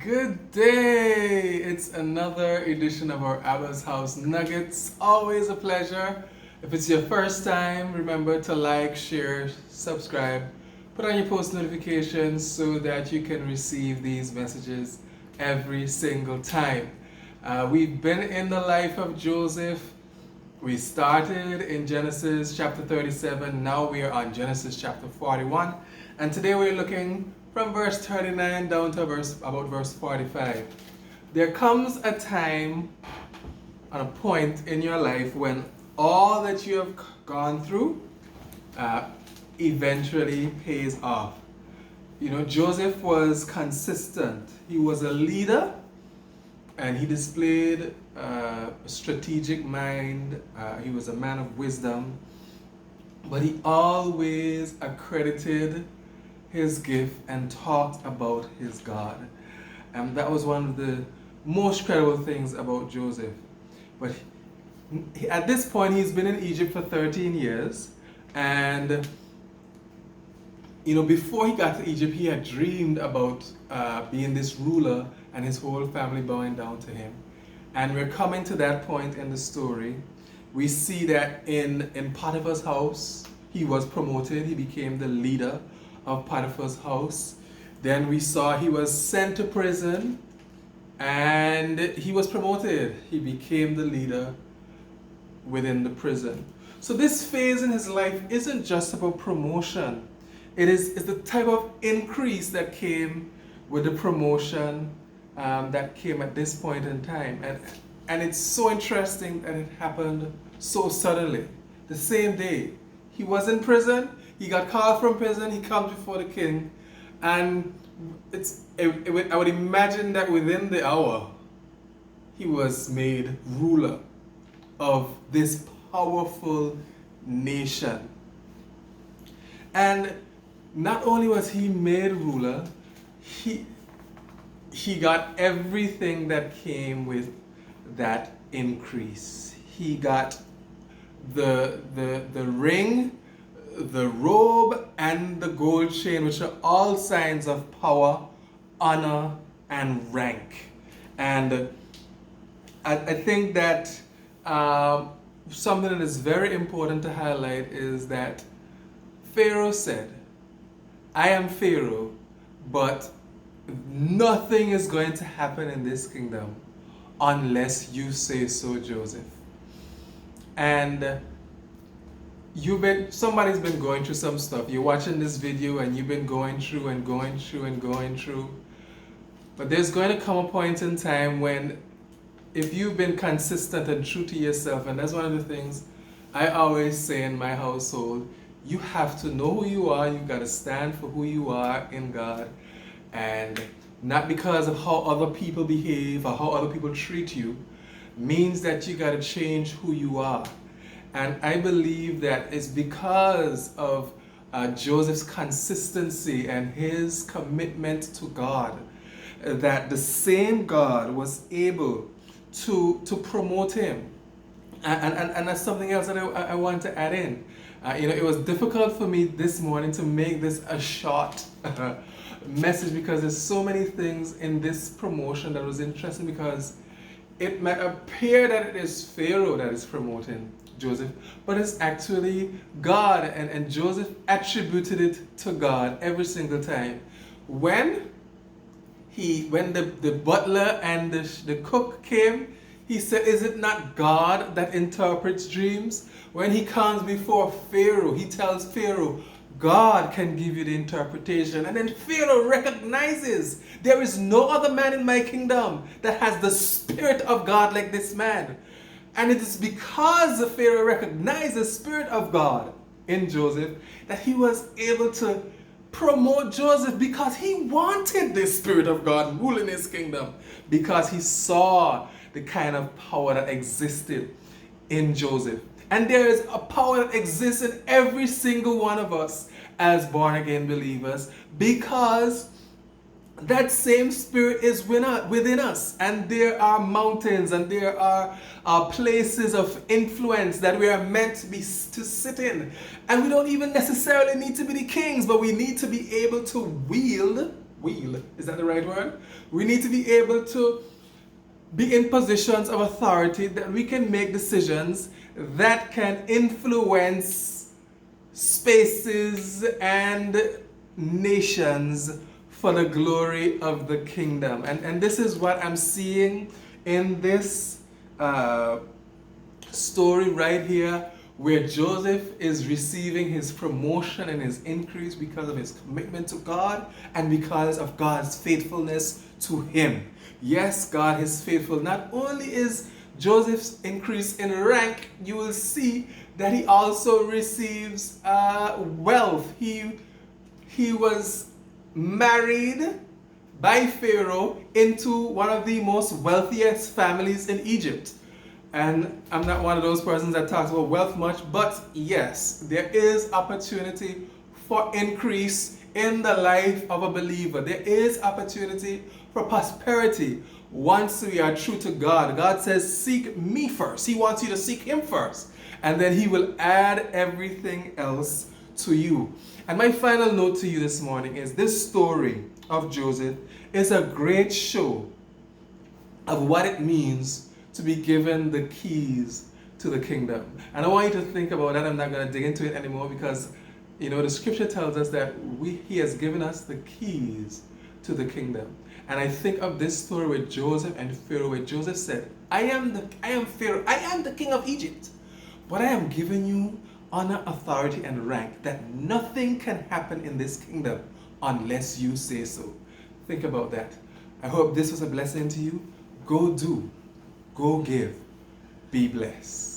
Good day! It's another edition of our Abba's House Nuggets. Always a pleasure. If it's your first time, remember to like, share, subscribe, put on your post notifications so that you can receive these messages every single time. We've been in the life of Joseph. We started in Genesis chapter 37. Now we are on Genesis chapter 41. And today we're looking from verse 39 down to about verse 45. There comes a time and a point in your life when all that you have gone through eventually pays off. You know, Joseph was consistent. He was a leader and he displayed a strategic mind. He was a man of wisdom, but he always accredited his gift and talked about his God. And that was one of the most credible things about Joseph. But at this point, he's been in Egypt for 13 years. And, you know, before he got to Egypt, he had dreamed about being this ruler and his whole family bowing down to him. And we're coming to that point in the story. We see that in Potiphar's house, he was promoted. He became the leader of Potiphar's house. Then we saw he was sent to prison and he was promoted. He became the leader within the prison. So this phase in his life isn't just about promotion. It's the type of increase that came with the promotion that came at this point in time. And it's so interesting that it happened so suddenly. The same day. He was in prison. He got called from prison, he comes before the king, and I would imagine that within the hour, he was made ruler of this powerful nation. And not only was he made ruler, he got everything that came with that increase. He got the ring, the robe, and the gold chain, which are all signs of power, honor, and rank. And I think that something that is very important to highlight is that Pharaoh said, I am Pharaoh, but nothing is going to happen in this kingdom unless you say so, Joseph. And somebody's been going through some stuff. You're watching this video and you've been going through and going through and going through. But there's going to come a point in time when, if you've been consistent and true to yourself, and that's one of the things I always say in my household, you have to know who you are. You've got to stand for who you are in God. And not because of how other people behave or how other people treat you, means that you got to change who you are. And I believe that it's because of Joseph's consistency and his commitment to God that the same God was able to promote him. And that's something else that I want to add in. It was difficult for me this morning to make this a short message because there's so many things in this promotion that was interesting, because it might appear that it is Pharaoh that is promoting Joseph, but it's actually God, and Joseph attributed it to God every single time. When the butler and the cook came, he said, is it not God that interprets dreams? When he comes before Pharaoh, he tells Pharaoh, God can give you the interpretation. And then Pharaoh recognizes there is no other man in my kingdom that has the Spirit of God like this man. And it is because the Pharaoh recognized the Spirit of God in Joseph that he was able to promote Joseph, because he wanted the Spirit of God ruling his kingdom, because he saw the kind of power that existed in Joseph. And there is a power that exists in every single one of us as born again believers, because that same Spirit is within us, and there are mountains and there are places of influence that we are meant to sit in, and we don't even necessarily need to be the kings, but we need to be able to wield wheel. Is that the right word? We need to be able to be in positions of authority that we can make decisions that can influence spaces and nations for the glory of the kingdom. And this is what I'm seeing in this story right here, where Joseph is receiving his promotion and his increase because of his commitment to God and because of God's faithfulness to him. Yes, God is faithful. Not only is Joseph's increase in rank, you will see that he also receives wealth. He was married by Pharaoh into one of the most wealthiest families in Egypt. And I'm not one of those persons that talks about wealth much, but yes, there is opportunity for increase in the life of a believer. There is opportunity for prosperity once we are true to God. God says, seek me first. He wants you to seek him first. And then he will add everything else to you. And my final note to you this morning is this story of Joseph is a great show of what it means to be given the keys to the kingdom. And I want you to think about that. I'm not going to dig into it anymore because, the scripture tells us that he has given us the keys to the kingdom. And I think of this story with Joseph and Pharaoh, where Joseph said, I am Pharaoh, I am the king of Egypt, but I am giving you honor, authority, and rank that nothing can happen in this kingdom unless you say so. Think about that. I hope this was a blessing to you. Go do. Go give. Be blessed.